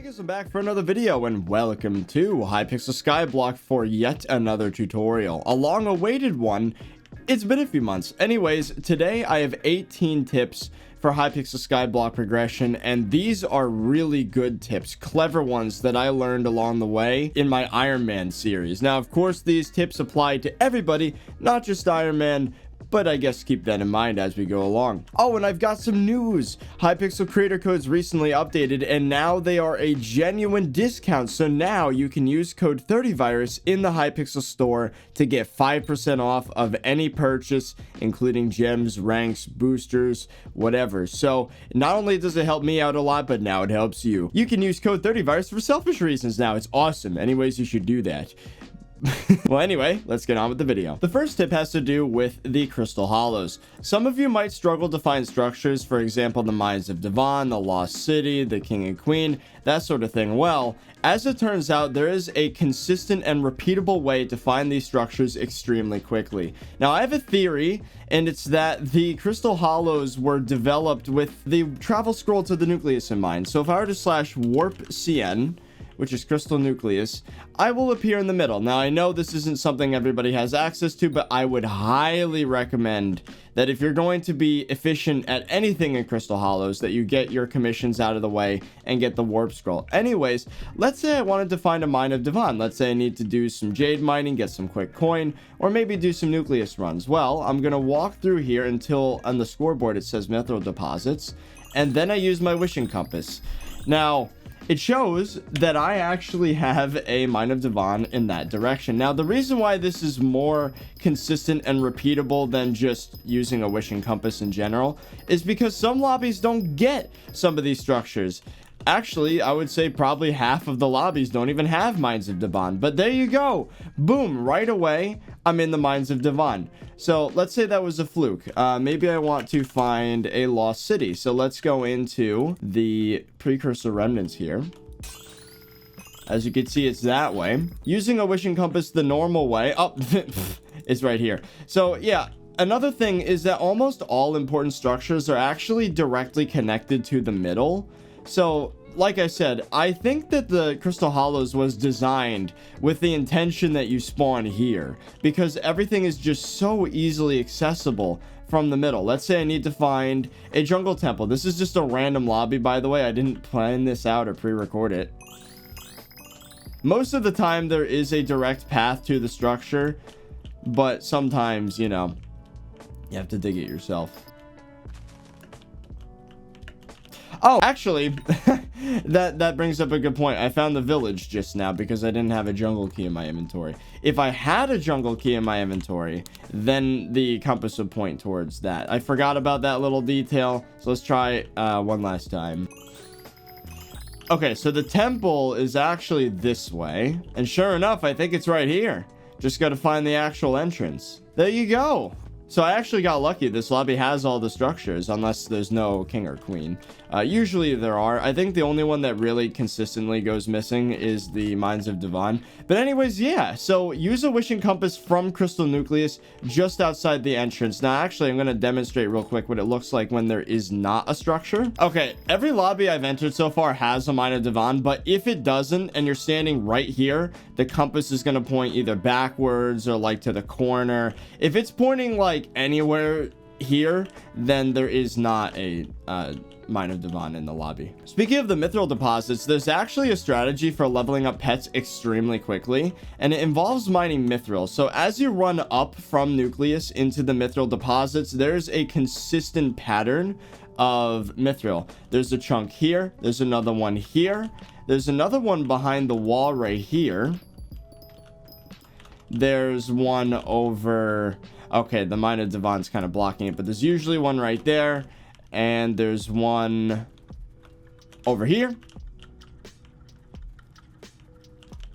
Hey guys, I'm back for another video and welcome to Hypixel SkyBlock for yet another tutorial. A long-awaited one. It's been a few months. Anyways, today I have 18 tips for Hypixel SkyBlock progression, and these are really good tips, clever ones that I learned along the way in my Iron Man series. Now, of course, these tips apply to everybody, not just Iron Man, but I guess keep that in mind as we go along. Oh, and I've got some news. Hypixel creator codes recently updated, and now they are a genuine discount. So now you can use code ThirtyVirus in the Hypixel store to get 5% off of any purchase, including gems, ranks, boosters, whatever. So not only does it help me out a lot, but now it helps you. You can use code ThirtyVirus for selfish reasons now. It's awesome. Anyways, you should do that. Well, anyway, let's get on with the video. The first tip has to do with the crystal hollows. Some of you might struggle to find structures, for example, the Mines of Devon, the Lost City, the King and Queen, that sort of thing. Well, as it turns out, there is a consistent and repeatable way to find these structures extremely quickly. Now, I have a theory, and it's that the crystal hollows were developed with the travel scroll to the nucleus in mind. So if I were to slash warp CN, which is crystal nucleus, I will appear in the middle. Now, I know this isn't something everybody has access to, but I would highly recommend that if you're going to be efficient at anything in crystal hollows, that you get your commissions out of the way and get the warp scroll. Anyways, let's say I wanted to find a mine of Devon. Let's say I need to do some jade mining, get some quick coin, or maybe do some nucleus runs. Well, I'm gonna walk through here until on the scoreboard it says mithril deposits, and then I use my wishing compass. Now, it shows that I actually have a Mine of Devon in that direction. Now, the reason why this is more consistent and repeatable than just using a wishing compass in general is because some lobbies don't get some of these structures. Actually, I would say probably half of the lobbies don't even have Mines of Devon. But there you go. Boom, right away, I'm in the Mines of Devon. So let's say that was a fluke. Maybe I want to find a lost city. So let's go into the precursor remnants here. As you can see, it's that way. Using a wishing compass the normal way. Oh, it's right here. So yeah. Another thing is that almost all important structures are actually directly connected to the middle. So, like I said, I think that the Crystal Hollows was designed with the intention that you spawn here, because everything is just so easily accessible from the middle. Let's say I need to find a jungle temple. This is just a random lobby, by the way. I didn't plan this out or pre-record it. Most of the time, there is a direct path to the structure, but sometimes, you know, you have to dig it yourself. Oh, actually, that brings up a good point. I found the village just now because I didn't have a jungle key in my inventory. If I had a jungle key in my inventory, then the compass would point towards that. I forgot about that little detail, so let's try one last time. Okay, so the temple is actually this way, and sure enough, I think it's right here. Just got to find the actual entrance. There you go. So I actually got lucky. This lobby has all the structures, unless there's no king or queen. Usually there are. I think the only one that really consistently goes missing is the Mines of Devon. But anyways, yeah. So use a wishing compass from Crystal Nucleus just outside the entrance. Now, actually, I'm going to demonstrate real quick what it looks like when there is not a structure. Okay, every lobby I've entered so far has a Mine of Devon, but if it doesn't and you're standing right here, the compass is going to point either backwards or like to the corner. If it's pointing like anywhere here, then there is not a Mine of Devon in the lobby. Speaking of the mithril deposits, there's actually a strategy for leveling up pets extremely quickly, and it involves mining mithril. So as you run up from nucleus into the mithril deposits, there's a consistent pattern of mithril. There's a chunk here, there's another one here, there's another one behind the wall right here, there's one over... Okay, the Mine of Devon's kind of blocking it, but there's usually one right there, and there's one over here,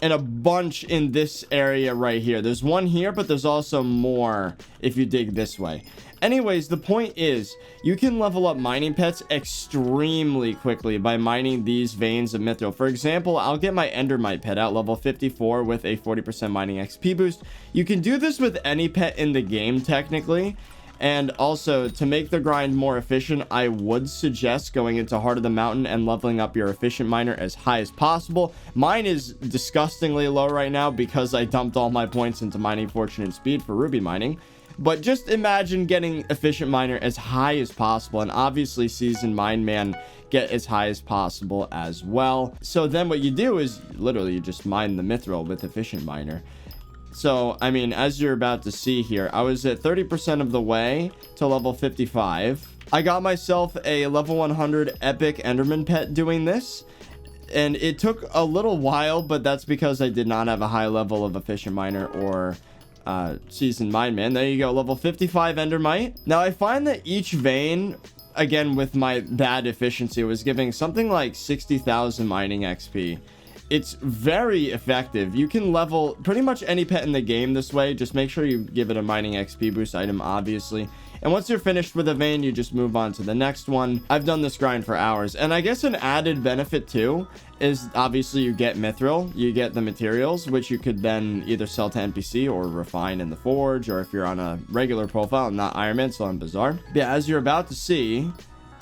and a bunch in this area right here. There's one here, but there's also more if you dig this way. Anyways, the point is, you can level up mining pets extremely quickly by mining these veins of mithril. For example, I'll get my endermite pet at level 54 with a 40% mining XP boost. You can do this with any pet in the game, technically. And also, to make the grind more efficient, I would suggest going into Heart of the Mountain and leveling up your efficient miner as high as possible. Mine is disgustingly low right now because I dumped all my points into mining fortune and speed for ruby mining. But just imagine getting efficient miner as high as possible, and obviously seasoned mine man get as high as possible as well. So then what you do is literally you just mine the mithril with efficient miner. So, I mean, as you're about to see here, I was at 30% of the way to level 55. I got myself a level 100 epic Enderman pet doing this. And it took a little while, but that's because I did not have a high level of efficient miner or seasoned mine man. There you go, level 55 Endermite. Now, I find that each vein, again, with my bad efficiency, was giving something like 60,000 mining XP. It's very effective. You can level pretty much any pet in the game this way. Just make sure you give it a mining XP boost item, obviously. And once you're finished with a vein, you just move on to the next one. I've done this grind for hours. And I guess an added benefit too is obviously you get mithril. You get the materials, which you could then either sell to NPC or refine in the forge. Or if you're on a regular profile and not Iron Man, so on Bazaar. Yeah, as you're about to see,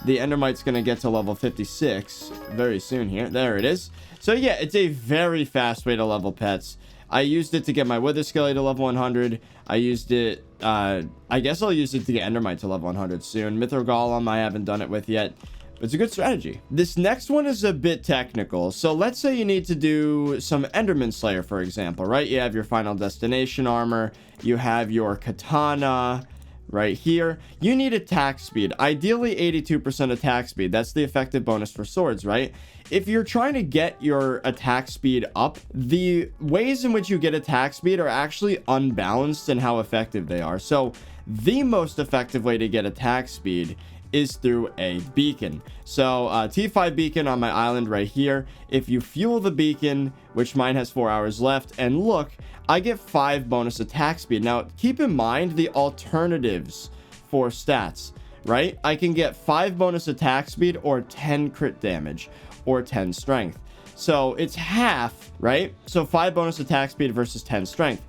the Endermite's going to get to level 56 very soon here. There it is. So yeah, it's a very fast way to level pets. I used it to get my Wither Skelly to level 100. I used it, I guess I'll use it to get Endermite to level 100 soon. Mithril Golem, I haven't done it with yet. But it's a good strategy. This next one is a bit technical. So let's say you need to do some Enderman Slayer, for example, right? You have your Final Destination armor. You have your katana right here. You need attack speed, ideally 82% attack speed. That's the effective bonus for swords, right? If you're trying to get your attack speed up, the ways in which you get attack speed are actually unbalanced in how effective they are. So the most effective way to get attack speed is through a beacon. So T5 beacon on my island right here. If you fuel the beacon, which mine has 4 hours left, and look, I get 5 bonus attack speed. Now keep in mind the alternatives for stats, right? I can get 5 bonus attack speed or 10 crit damage or 10 strength. So it's half, right? So 5 bonus attack speed versus 10 strength.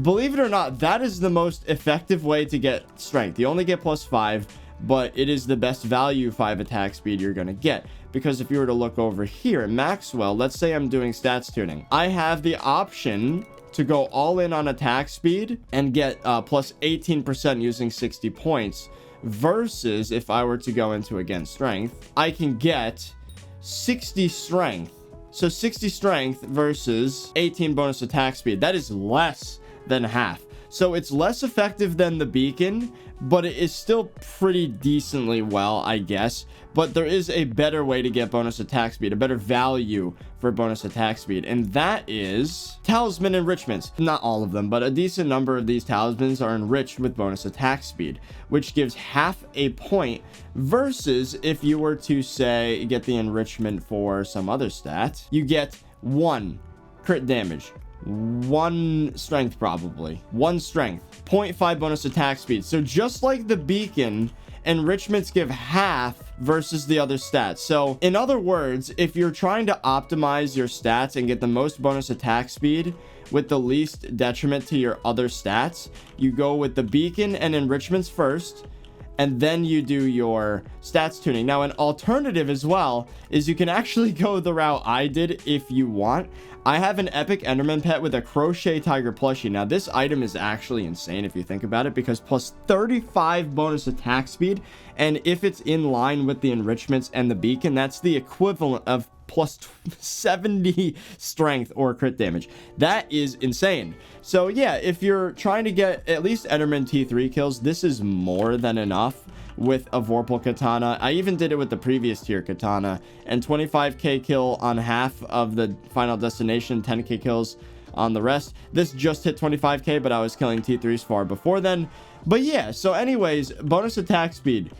Believe it or not, that is the most effective way to get strength. You only get +5, but it is the best value 5 attack speed you're going to get. Because if you were to look over here at Maxwell, let's say I'm doing stats tuning. I have the option to go all in on attack speed and get plus 18% using 60 points. Versus if I were to go into again strength, I can get 60 strength. So 60 strength versus 18 bonus attack speed. That is less than half. So it's less effective than the beacon, but it is still pretty decently well, I guess. But there is a better way to get bonus attack speed, a better value for bonus attack speed, and that is talisman enrichments. Not all of them, but a decent number of these talismans are enriched with bonus attack speed, which gives half a point versus if you were to say get the enrichment for some other stat, you get 1 crit damage, 1 strength, probably 1 strength, 0.5 bonus attack speed. So just like the beacon, enrichments give half versus the other stats. So in other words, if you're trying to optimize your stats and get the most bonus attack speed with the least detriment to your other stats, you go with the beacon and enrichments first, and then you do your stats tuning. Now, an alternative as well is you can actually go the route I did if you want. I have an epic Enderman pet with a crochet tiger plushie. Now, this item is actually insane if you think about it, because plus 35 bonus attack speed, and if it's in line with the enrichments and the beacon, that's the equivalent of plus 70 strength or crit damage. That is insane. So yeah, if you're trying to get at least Enderman T3 kills, this is more than enough with a Vorpal katana. I even did it with the previous tier katana, and 25k kill on half of the Final Destination, 10k kills on the rest. This just hit 25k, but I was killing T3s far before then. But yeah, so anyways, bonus attack speed.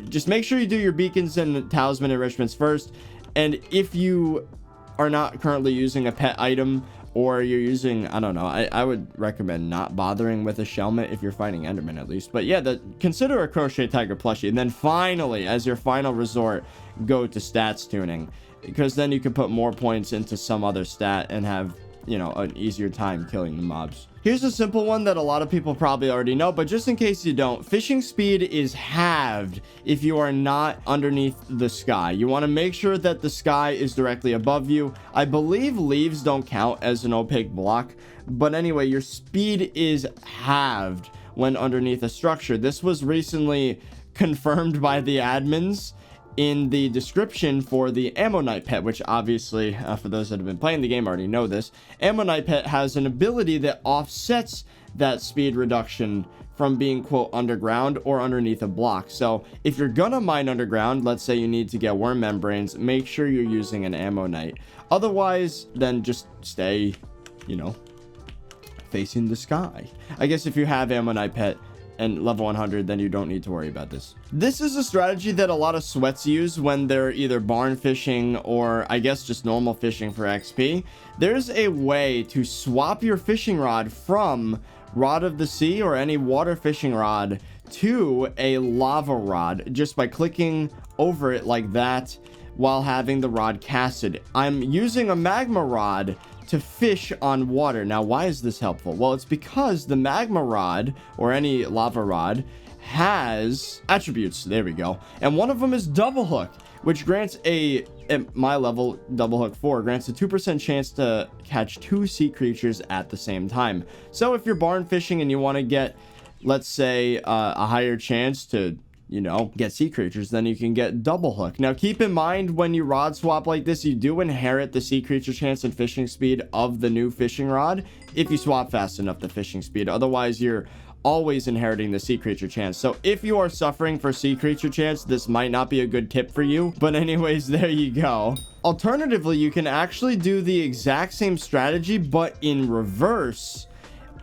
Just make sure you do your beacons and talisman enrichments first. And if you are not currently using a pet item, or you're using, I don't know, I would recommend not bothering with a Shelmet if you're fighting Enderman at least. But yeah, consider a Crochet Tiger plushie. And then finally, as your final resort, go to stats tuning. Because then you can put more points into some other stat and have, you know, an easier time killing the mobs. Here's a simple one that a lot of people probably already know, but just in case you don't, fishing speed is halved if you are not underneath the sky. You want to make sure that the sky is directly above you. I believe leaves don't count as an opaque block, but anyway, your speed is halved when underneath a structure. This was recently confirmed by the admins in the description for the Ammonite pet, which obviously, for those that have been playing the game already know this. Ammonite pet has an ability that offsets that speed reduction from being, quote, underground or underneath a block. So if you're gonna mine underground, let's say you need to get worm membranes, make sure you're using an Ammonite. Otherwise, then just stay, you know, facing the sky. I guess if you have Ammonite pet and level 100, then you don't need to worry about this. This is a strategy that a lot of sweats use when they're either barn fishing or I guess just normal fishing for XP. There's a way to swap your fishing rod from Rod of the Sea or any water fishing rod to a lava rod just by clicking over it like that while having the rod casted. I'm using a magma rod to fish on water. Now, why is this helpful? Well, it's because the magma rod or any lava rod has attributes. There we go. And one of them is double hook, which grants at my level, double hook 4 grants a 2% chance to catch 2 sea creatures at the same time. So if you're barn fishing and you want to get, let's say, a higher chance to, you know, get sea creatures, then you can get double hook. Now keep in mind, when you rod swap like this, you do inherit the sea creature chance and fishing speed of the new fishing rod if you swap fast enough the fishing speed. Otherwise, you're always inheriting the sea creature chance. So if you are suffering for sea creature chance, this might not be a good tip for you, but anyways, there you go. Alternatively, you can actually do the exact same strategy but in reverse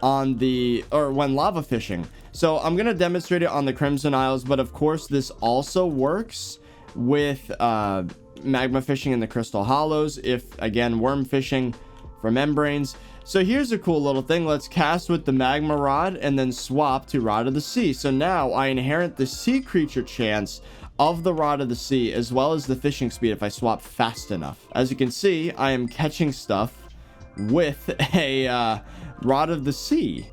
on the, or when lava fishing. So I'm going to demonstrate it on the Crimson Isles, but of course this also works with magma fishing in the Crystal Hollows, if again worm fishing for membranes. So here's a cool little thing. Let's cast with the magma rod and then swap to Rod of the Sea. So now I inherit the sea creature chance of the Rod of the Sea as well as the fishing speed if I swap fast enough. As you can see, I am catching stuff with a Rod of the Sea.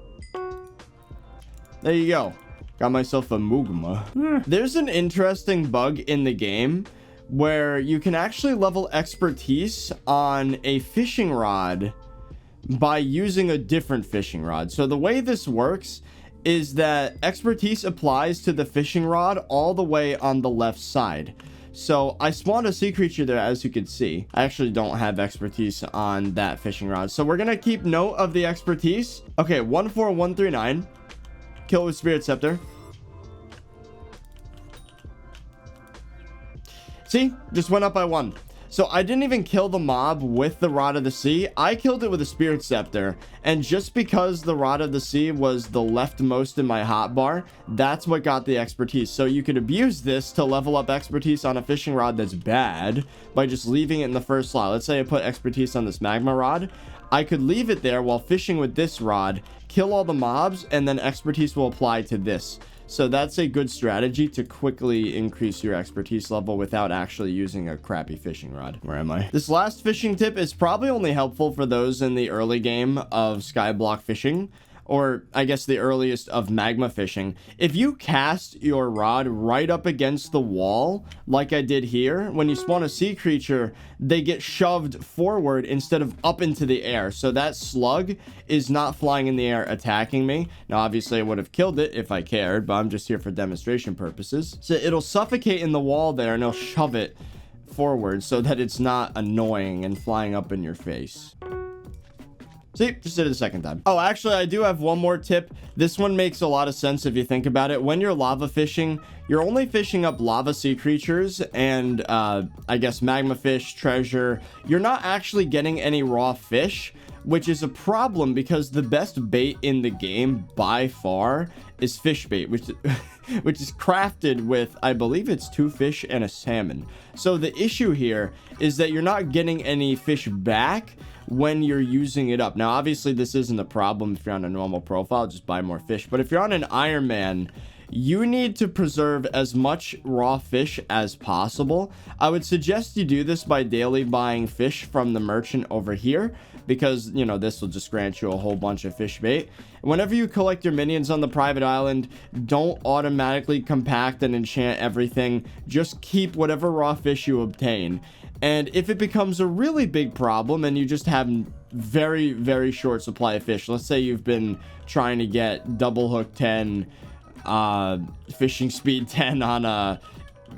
There you go. Got myself a Mugma. There's an interesting bug in the game where you can actually level expertise on a fishing rod by using a different fishing rod. So the way this works is that expertise applies to the fishing rod all the way on the left side. So I spawned a sea creature there, as you can see. I actually don't have expertise on that fishing rod. So we're going to keep note of the expertise. Okay, 14139. Kill with Spirit Scepter. See? Just went up by 1. So I didn't even kill the mob with the Rod of the Sea. I killed it with a Spirit Scepter. And just because the Rod of the Sea was the leftmost in my hotbar, that's what got the expertise. So you could abuse this to level up expertise on a fishing rod that's bad by just leaving it in the first slot. Let's say I put expertise on this magma rod. I could leave it there while fishing with this rod, kill all the mobs, and then expertise will apply to this. So that's a good strategy to quickly increase your expertise level without actually using a crappy fishing rod. Where am I? This last fishing tip is probably only helpful for those in the early game of skyblock fishing, or I guess the earliest of magma fishing. If you cast your rod right up against the wall, like I did here, when you spawn a sea creature, they get shoved forward instead of up into the air. So that slug is not flying in the air attacking me. Now, obviously, I would have killed it if I cared, but I'm just here for demonstration purposes. So it'll suffocate in the wall there, and it'll shove it forward so that it's not annoying and flying up in your face. See, just did it a second time. Oh, actually, I do have one more tip. This one makes a lot of sense if you think about it. When you're lava fishing, you're only fishing up lava sea creatures and, I guess, magma fish, treasure. You're not actually getting any raw fish, which is a problem because the best bait in the game by far is fish bait, which is crafted with, I believe it's 2 fish and a salmon. So the issue here is that you're not getting any fish back when you're using it up. Now, obviously, this isn't a problem if you're on a normal profile, just buy more fish. But if you're on an Iron Man, you need to preserve as much raw fish as possible. I would suggest you do this by daily buying fish from the merchant over here, because, you know, this will just grant you a whole bunch of fish bait. Whenever you collect your minions on the private island, don't automatically compact and enchant everything. Just keep whatever raw fish you obtain. And if it becomes a really big problem and you just have very, very short supply of fish, let's say you've been trying to get double hook 10, fishing speed 10 on a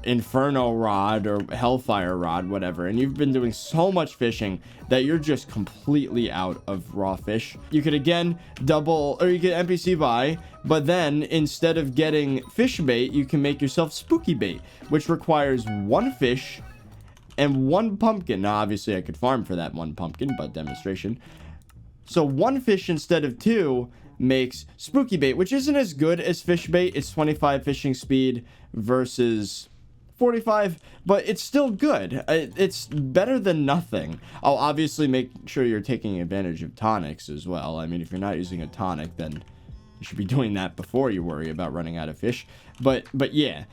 inferno rod or hellfire rod, whatever, and you've been doing so much fishing that you're just completely out of raw fish, you could again double, or you could NPC buy, but then instead of getting fish bait, you can make yourself spooky bait, which requires one fish and one pumpkin. Now obviously I could farm for that one pumpkin, but demonstration. So one fish instead of two makes spooky bait, which isn't as good as fish bait. It's 25 fishing speed versus 45, but it's still good. It's better than nothing. I'll obviously make sure you're taking advantage of tonics as well. I mean, if you're not using a tonic, then you should be doing that before you worry about running out of fish. But yeah,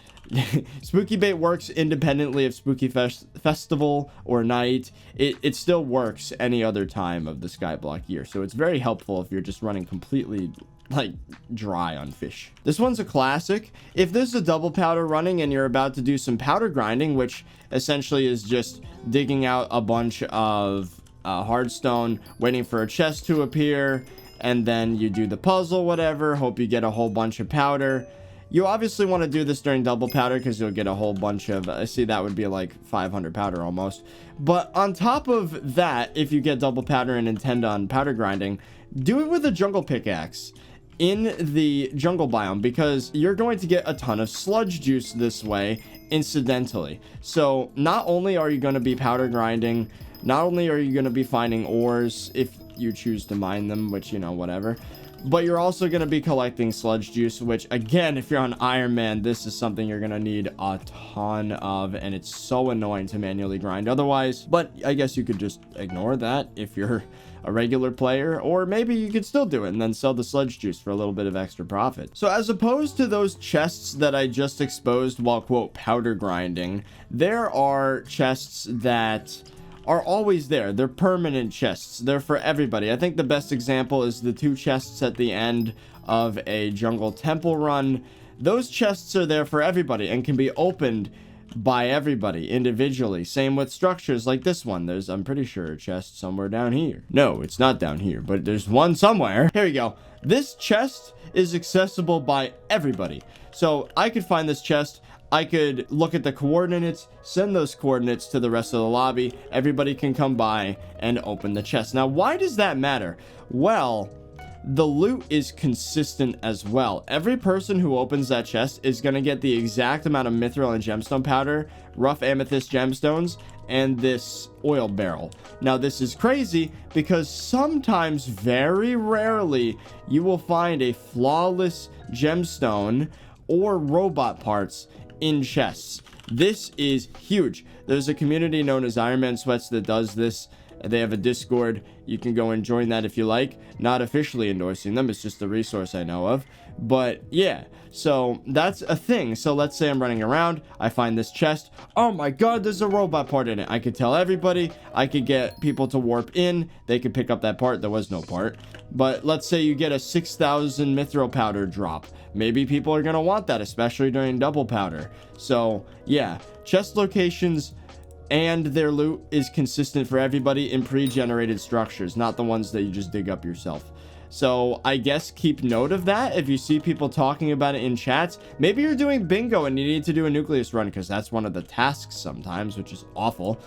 spooky bait works independently of spooky festival or night. It still works any other time of the skyblock year, so it's very helpful if you're just running completely like dry on fish. This one's a classic. If there's a double powder running and you're about to do some powder grinding, which essentially is just digging out a bunch of hardstone, waiting for a chest to appear, and then you do the puzzle, whatever, hope you get a whole bunch of powder. You obviously want to do this during double powder because you'll get a whole bunch of, see, that would be like 500 powder almost. But on top of that, if you get double powder and intend on powder grinding, do it with a jungle pickaxe in the jungle biome, because you're going to get a ton of sludge juice this way incidentally. So not only are you going to be powder grinding, not only are you going to be finding ores if you choose to mine them, which, you know, whatever, but you're also going to be collecting sludge juice, which again, if you're on Iron Man, this is something you're going to need a ton of, and it's so annoying to manually grind otherwise. But I guess you could just ignore that if you're a regular player, or maybe you could still do it and then sell the sludge juice for a little bit of extra profit. So as opposed to those chests that I just exposed while, quote, powder grinding, there are chests that are always there. They're permanent chests. They're for everybody. I think the best example is the 2 chests at the end of a jungle temple run. Those chests are there for everybody and can be opened by everybody individually. Same with structures like this one. There's, I'm pretty sure, a chest somewhere down here. No, it's not down here, but there's one somewhere. Here we go. This chest is accessible by everybody. So I could find this chest, I could look at the coordinates, send those coordinates to the rest of the lobby. Everybody can come by and open the chest. Now, why does that matter? Well, the loot is consistent as well. Every person who opens that chest is going to get the exact amount of mithril and gemstone powder, rough amethyst gemstones, and this oil barrel. Now, this is crazy because sometimes, very rarely, you will find a flawless gemstone or robot parts in chests. This is huge. There's a community known as Iron Man Sweats that does this. They have a Discord. You can go and join that if you like. Not officially endorsing them. It's just a resource I know of. But yeah, so that's a thing. So let's say I'm running around. I find this chest. Oh my god, there's a robot part in it. I could tell everybody. I could get people to warp in. They could pick up that part. There was no part. But let's say you get a 6,000 mithril powder drop. Maybe people are going to want that, especially during double powder. So yeah, chest locations and their loot is consistent for everybody in pre-generated structures, not the ones that you just dig up yourself. So I guess keep note of that. If you see people talking about it in chats, maybe you're doing bingo and you need to do a nucleus run, because that's one of the tasks sometimes, which is awful.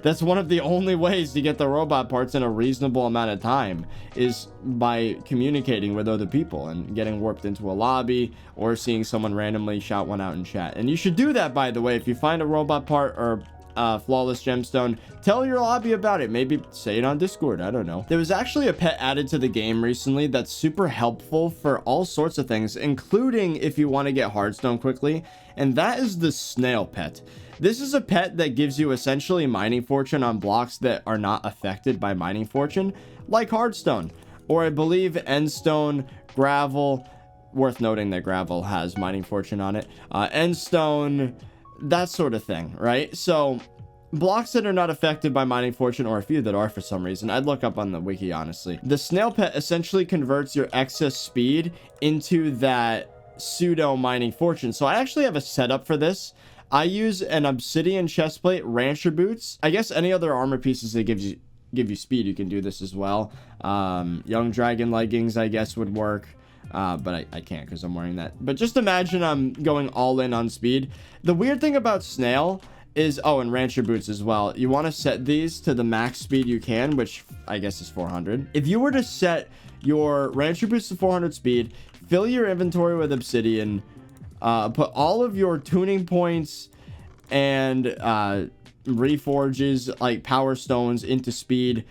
That's one of the only ways to get the robot parts in a reasonable amount of time, is by communicating with other people and getting warped into a lobby or seeing someone randomly shout one out in chat. And you should do that, by the way. If you find a robot part or flawless gemstone, tell your lobby about it. Maybe say it on Discord. I don't know. There was actually a pet added to the game recently that's super helpful for all sorts of things, including if you want to get hardstone quickly, and that is the snail pet. This is a pet that gives you essentially mining fortune on blocks that are not affected by mining fortune, like hardstone, or I believe endstone, gravel, worth noting that gravel has mining fortune on it, and stone, that sort of thing, right? So blocks that are not affected by mining fortune, or a few that are for some reason, I'd look up on the wiki, honestly. The snail pet essentially converts your excess speed into that pseudo mining fortune. So I actually have a setup for this. I use an obsidian chestplate, rancher boots. I guess any other armor pieces that give you speed, you can do this as well. Young dragon leggings, I guess, would work. But I can't because I'm wearing that. But just imagine I'm going all in on speed. The weird thing about snail is, oh, and rancher boots as well, you want to set these to the max speed you can, which I guess is 400. If you were to set your rancher boots to 400 speed, fill your inventory with obsidian, put all of your tuning points and reforges like power stones into speed,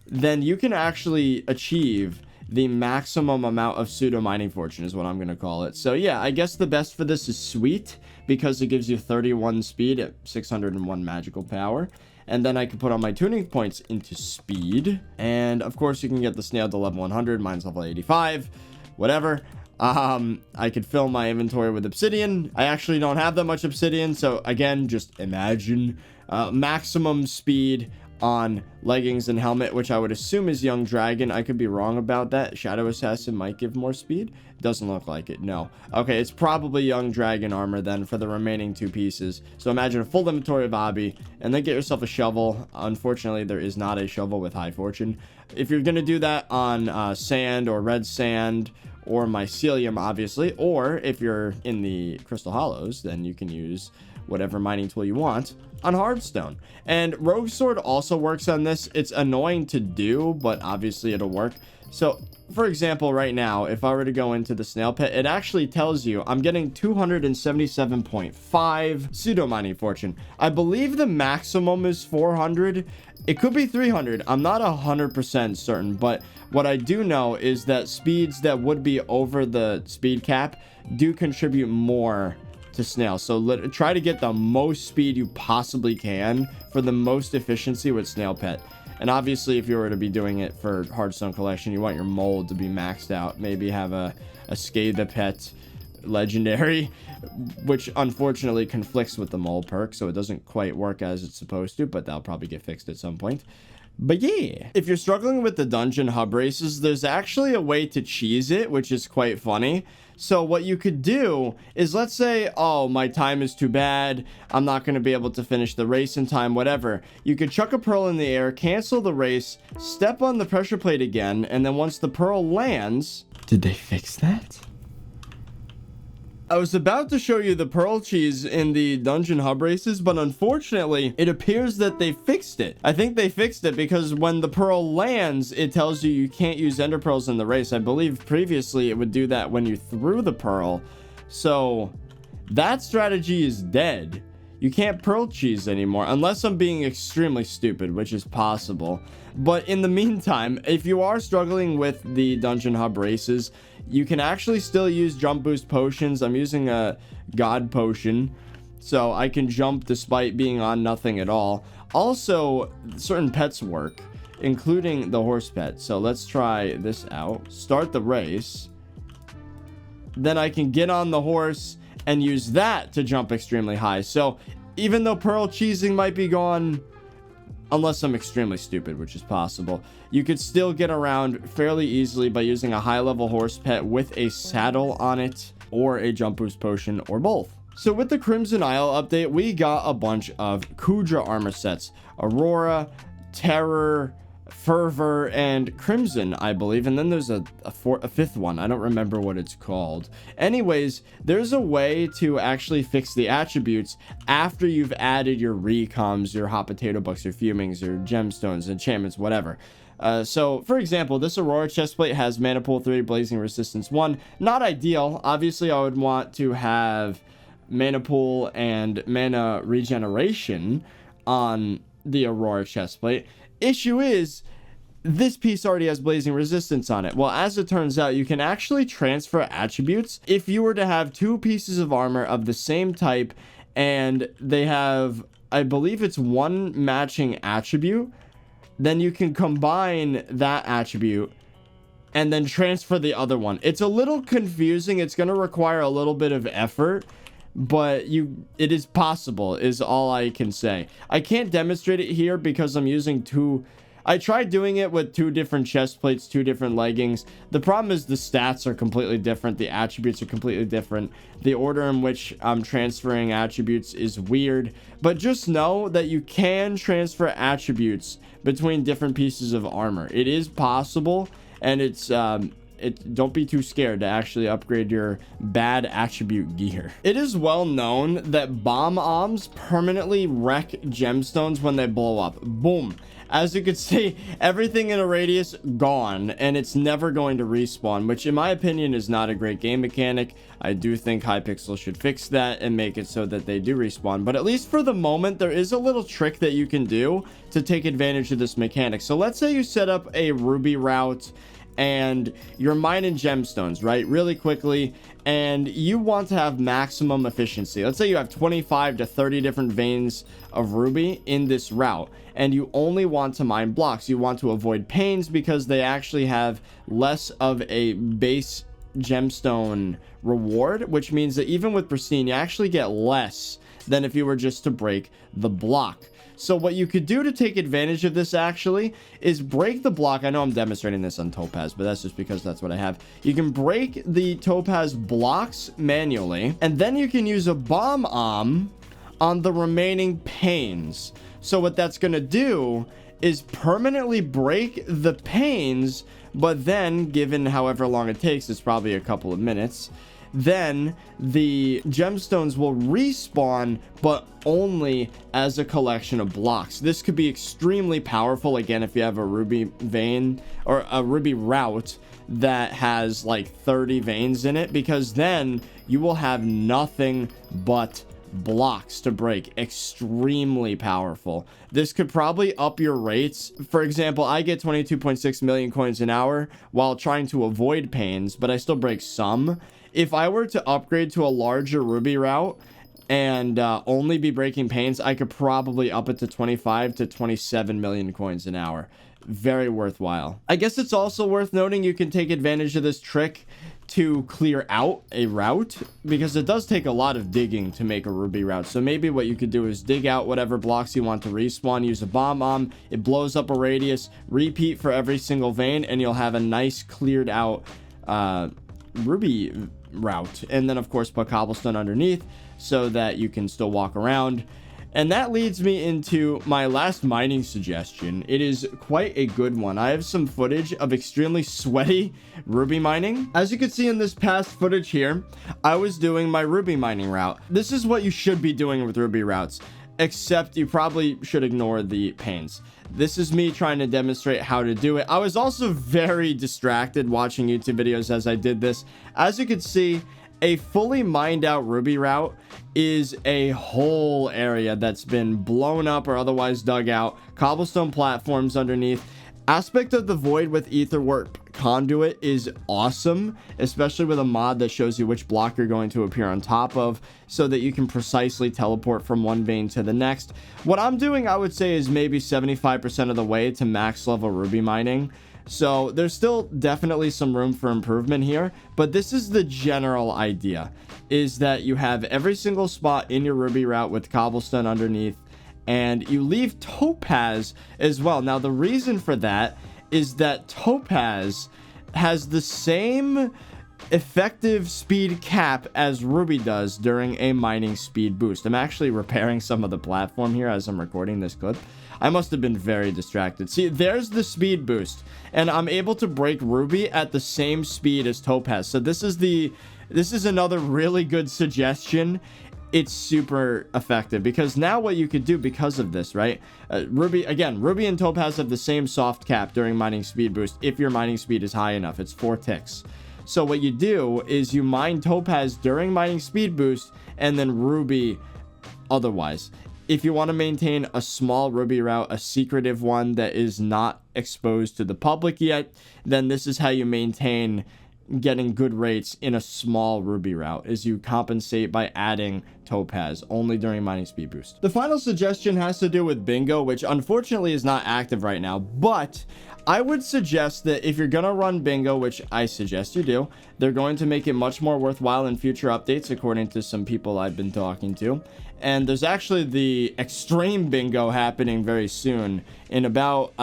then you can actually achieve the maximum amount of pseudo mining fortune, is what I'm going to call it. So yeah, I guess the best for this is sweet, because it gives you 31 speed at 601 magical power. And then I can put all my tuning points into speed. And of course you can get the snail to level 100. Mine's level 85, whatever. I could fill my inventory with obsidian. I actually don't have that much obsidian, so again, just imagine maximum speed on leggings and helmet, which I would assume is young dragon. I could be wrong about that. Shadow assassin might give more speed. Doesn't look like it. No. Okay, it's probably young dragon armor then for the remaining two pieces. So imagine a full inventory of obby, and then get yourself a shovel. Unfortunately, there is not a shovel with high fortune. If you're gonna do that on sand or red sand or mycelium, obviously, or if you're in the crystal hollows, then you can use whatever mining tool you want on hardstone. And rogue sword also works on this. It's annoying to do, but obviously it'll work. So for example, right now, if I were to go into the snail pit, it actually tells you I'm getting 277.5 pseudo mining fortune. I believe the maximum is 400. It could be 300. I'm not 100% certain, but what I do know is that speeds that would be over the speed cap do contribute more to snail. So try to get the most speed you possibly can for the most efficiency with snail pet. And obviously, if you were to be doing it for hardstone collection, you want your mold to be maxed out. Maybe have a Scathapet legendary, which unfortunately conflicts with the mole perk, so it doesn't quite work as it's supposed to, but that'll probably get fixed at some point. But yeah, if you're struggling with the dungeon hub races, there's actually a way to cheese it, which is quite funny. So what you could do is, let's say, oh, my time is too bad, I'm not going to be able to finish the race in time, whatever. You could chuck a pearl in the air, cancel the race, step on the pressure plate again, and then once the pearl lands... Did they fix that? I was about to show you the pearl cheese in the dungeon hub races, but unfortunately, it appears that they fixed it. I think they fixed it because when the pearl lands, it tells you you can't use ender pearls in the race. I believe previously it would do that when you threw the pearl. So that strategy is dead. You can't pearl cheese anymore, unless I'm being extremely stupid, which is possible. But in the meantime, if you are struggling with the dungeon hub races, you can actually still use jump boost potions. I'm using a god potion, so I can jump despite being on nothing at all. Also, certain pets work, including the horse pet. So let's try this out. Start the race. Then I can get on the horse and use that to jump extremely high. So even though pearl cheesing might be gone, unless I'm extremely stupid, which is possible, you could still get around fairly easily by using a high level horse pet with a saddle on it, or a jump boost potion, or both. So with the Crimson Isle update, we got a bunch of Kudra armor sets: Aurora, Terror, Fervor, and Crimson, I believe. And then there's a fifth one. I don't remember what it's called. Anyways, there's a way to actually fix the attributes after you've added your recoms, your hot potato bucks, your fumings, your gemstones, enchantments, whatever. So for example, this Aurora chestplate has mana pool 3, blazing resistance 1. Not ideal. Obviously, I would want to have mana pool and mana regeneration on the Aurora chestplate. Issue is, this piece already has blazing resistance on it. Well, as it turns out, you can actually transfer attributes. If you were to have two pieces of armor of the same type and they have, I believe it's one matching attribute, then you can combine that attribute and then transfer the other one. It's a little confusing. It's going to require a little bit of effort, but it is possible, is all I can say. I can't demonstrate it here because I'm using I tried doing it with 2 different chest plates, 2 different leggings. The problem is the stats are completely different. The attributes are completely different. The order in which I'm transferring attributes is weird. But just know that you can transfer attributes between different pieces of armor. It is possible, and don't be too scared to actually upgrade your bad attribute gear. It is well known that bomb oms permanently wreck gemstones when they blow up. Boom. As you can see, everything in a radius gone, and it's never going to respawn, which in my opinion is not a great game mechanic. I do think Hypixel should fix that and make it so that they do respawn, but at least for the moment, there is a little trick that you can do to take advantage of this mechanic. So let's say you set up a ruby route and you're mining gemstones, right, really quickly, and you want to have maximum efficiency. Let's say you have 25 to 30 different veins of ruby in this route, and you only want to mine blocks. You want to avoid panes because they actually have less of a base gemstone reward, which means that even with pristine, you actually get less than if you were just to break the block. So what you could do to take advantage of this actually is break the block. I know I'm demonstrating this on Topaz, but that's just because that's what I have. You can break the Topaz blocks manually, and then you can use a bomb on the remaining panes. So what that's going to do is permanently break the panes, but then, given however long it takes, it's probably a couple of minutes, then the gemstones will respawn, but only as a collection of blocks. This could be extremely powerful, again, if you have a ruby vein or a ruby route that has like 30 veins in it, because then you will have nothing but blocks to break. Extremely powerful. This could probably up your rates. For example, I get 22.6 million coins an hour while trying to avoid pains, but I still break some. If I were to upgrade to a larger ruby route and only be breaking panes, I could probably up it to 25 to 27 million coins an hour. Very worthwhile. I guess it's also worth noting you can take advantage of this trick to clear out a route, because it does take a lot of digging to make a ruby route. So maybe what you could do is dig out whatever blocks you want to respawn, use a bomb, it blows up a radius, repeat for every single vein, and you'll have a nice cleared out ruby route. And then of course put cobblestone underneath so that you can still walk around. And that leads me into my last mining suggestion. It is quite a good one. I have some footage of extremely sweaty ruby mining. As you can see in this past footage here, I was doing my ruby mining route. This is what you should be doing with ruby routes, except you probably should ignore the panes. This is me trying to demonstrate how to do it. I was also very distracted watching YouTube videos as I did this. As you can see, a fully mined out ruby route is a whole area that's been blown up or otherwise dug out, cobblestone platforms underneath. Aspect of the Void with Ether Warp Conduit is awesome, especially with a mod that shows you which block you're going to appear on top of so that you can precisely teleport from one vein to the next. What I'm doing, I would say, is maybe 75% of the way to max level ruby mining. So there's still definitely some room for improvement here, but this is the general idea, is that you have every single spot in your ruby route with cobblestone underneath, and you leave topaz as well. Now the reason for that is that topaz has the same effective speed cap as ruby does during a mining speed boost. I'm actually repairing some of the platform here as I'm recording this clip. I must have been very distracted. See, there's the speed boost, and I'm able to break ruby at the same speed as topaz. So this is another really good suggestion. It's super effective, because now what you could do because of this, right? Ruby and topaz have the same soft cap during mining speed boost if your mining speed is high enough. It's 4 ticks. So what you do is you mine topaz during mining speed boost and then ruby otherwise. If you want to maintain a small ruby route, a secretive one that is not exposed to the public yet, then this is how you maintain getting good rates in a small ruby route, is you compensate by adding topaz, only during mining speed boost. The final suggestion has to do with bingo, which unfortunately is not active right now, but I would suggest that if you're gonna run bingo, which I suggest you do, they're going to make it much more worthwhile in future updates, according to some people I've been talking to. And there's actually the extreme bingo happening very soon, in about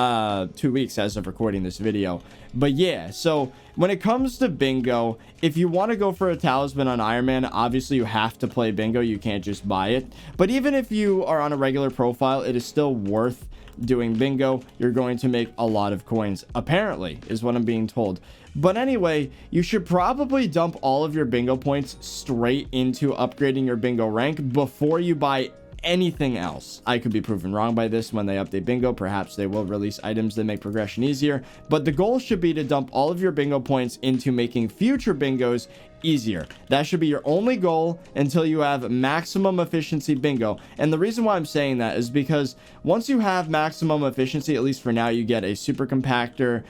2 weeks as of recording this video. But yeah, so when it comes to bingo, if you want to go for a talisman on Iron Man, obviously you have to play bingo. You can't just buy it. But even if you are on a regular profile, it is still worth doing bingo. You're going to make a lot of coins, apparently, is what I'm being told. But anyway, you should probably dump all of your bingo points straight into upgrading your bingo rank before you buy anything else. I could be proven wrong by this when they update bingo. Perhaps they will release items that make progression easier, but the goal should be to dump all of your bingo points into making future bingos easier. That should be your only goal until you have maximum efficiency bingo. And the reason why I'm saying that is because once you have maximum efficiency, at least for now, you get a super compactor,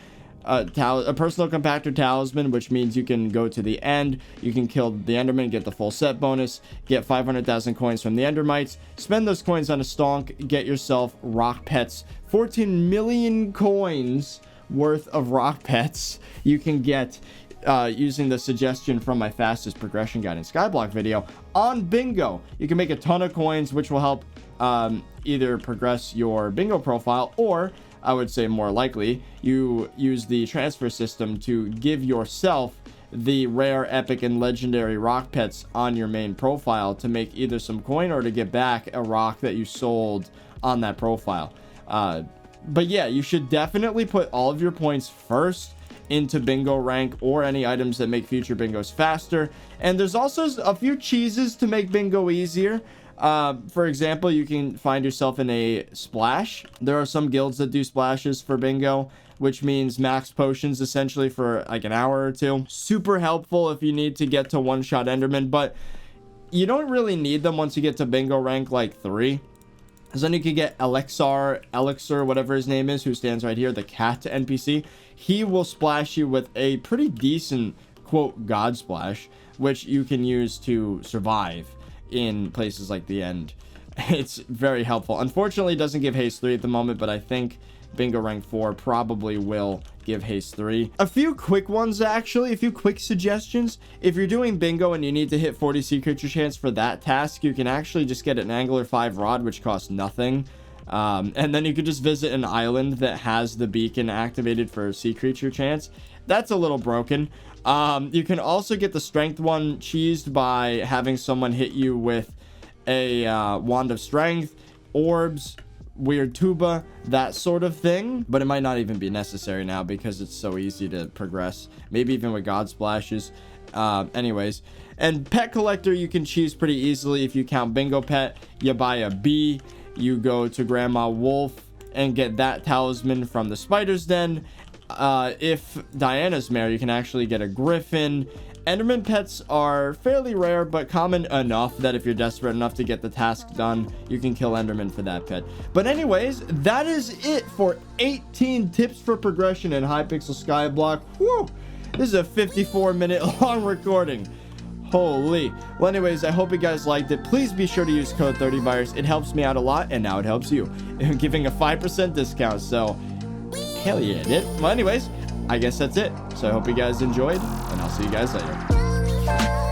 a personal compactor talisman, which means you can go to the end, you can kill the enderman, get the full set bonus, get 500,000 coins from the endermites, spend those coins on a stonk, get yourself rock pets, 14 million coins worth of rock pets you can get using the suggestion from my fastest progression guide in skyblock video on bingo. You can make a ton of coins, which will help either progress your bingo profile, or I would say more likely, you use the transfer system to give yourself the rare, epic, and legendary rock pets on your main profile to make either some coin or to get back a rock that you sold on that profile. But yeah, you should definitely put all of your points first into bingo rank or any items that make future bingos faster. And there's also a few cheeses to make bingo easier. For example, you can find yourself in a splash. There are some guilds that do splashes for bingo, which means max potions essentially for like an hour or two. Super helpful if you need to get to one-shot enderman, but you don't really need them once you get to bingo rank like 3. Because then you can get Elixir, whatever his name is, who stands right here, the cat NPC. He will splash you with a pretty decent, quote, god splash, which you can use to survive in places like the end. It's very helpful. Unfortunately, it doesn't give haste 3 at the moment, but I think bingo rank 4 probably will give haste 3. A few quick ones, actually, a few quick suggestions. If you're doing bingo and you need to hit 40 sea creature chance for that task, you can actually just get an angler 5 rod, which costs nothing. And then you could just visit an island that has the beacon activated for sea creature chance. That's a little broken. You can also get the strength 1 cheesed by having someone hit you with a wand of strength, orbs, weird tuba, that sort of thing. But it might not even be necessary now because it's so easy to progress. Maybe even with god splashes. Anyways, and pet collector you can cheese pretty easily. If you count bingo pet, you buy a bee, you go to Grandma Wolf and get that talisman from the spider's den. If Diana's mare, you can actually get a griffin. Enderman pets are fairly rare, but common enough that if you're desperate enough to get the task done, you can kill Enderman for that pet. But anyways, that is it for 18 tips for progression in Hypixel SkyBlock. Whew! This is a 54-minute long recording. Holy. Well, anyways, I hope you guys liked it. Please be sure to use code ThirtyVirus. It helps me out a lot, and now it helps you. I'm giving a 5% discount, so hell yeah, it did. Well, anyways, I guess that's it. So I hope you guys enjoyed, and I'll see you guys later.